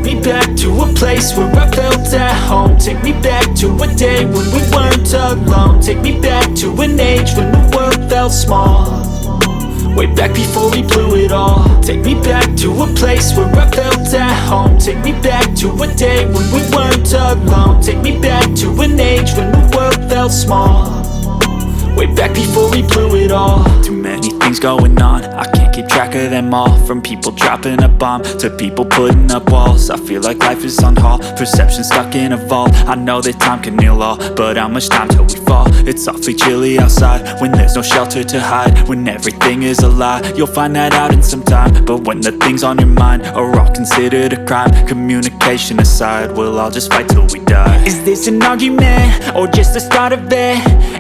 me back to a place where I felt at home. Take me back to a day when we weren't alone. Take me back to an age when the world felt small, way back before we blew it all. Take me back to a place where I felt at home. Take me back to a day when we weren't alone. Take me back to an age when the world felt small, way back before we blew it all. Too many things going on, I can't keep track of them all. From people dropping a bomb to people putting up walls. I feel like life is on hold, perception stuck in a vault. I know that time can heal all, but how much time till we fall? It's awfully chilly outside when there's no shelter to hide. When everything is a lie, you'll find that out in some time. But when the things on your mind are all considered a crime, communication aside, we'll all just fight till we die. Is this an argument or just the start of it?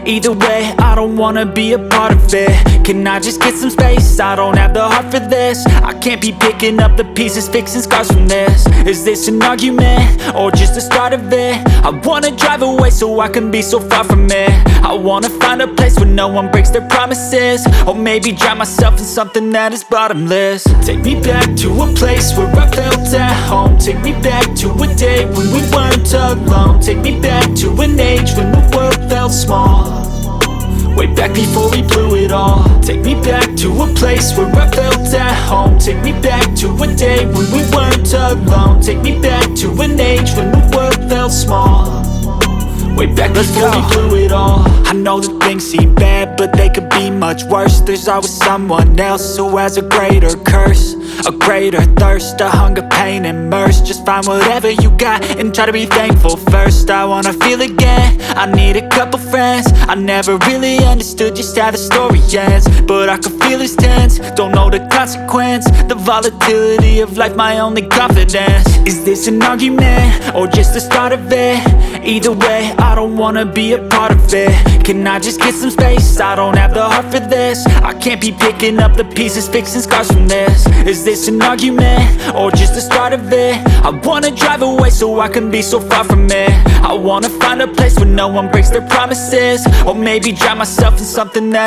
Either way, I don't wanna be a part of it. Can I just get some space? I don't have the heart for this. I can't be picking up the pieces, fixing scars from this. Is this an argument or just the start of it? I wanna drive away so I can be so far from it. I wanna find a place where no one breaks their promises, or maybe drown myself in something that is bottomless. Take me back to a place where I felt at home. Take me back to a day when we weren't alone. Take me back to an age when the world felt small, way back before we blew it all. Take me back to a place where I felt at home. Take me back to a day when we weren't alone. Take me back to an age when the world felt small, way back before we blew it all. I know that things seem bad, but they could be much worse. There's always someone else who has a greater curse, a greater thirst, a hunger, pain, and mercy. Just find whatever you got and try to be thankful first. I wanna feel again, I need a couple friends. I never really understood just how the story ends, but I can feel it's tense, don't know the consequence. The volatility of life, my only confidence. Is this an argument or just the start of it? Either way, I don't wanna be a part of it. Can I just get some space? I don't have the heart for this. I can't be picking up the pieces, fixing scars from this. Is this an argument or just the start of it? I wanna drive away so I can be so far from it. I wanna find a place where no one breaks their promises, or maybe drown myself in something that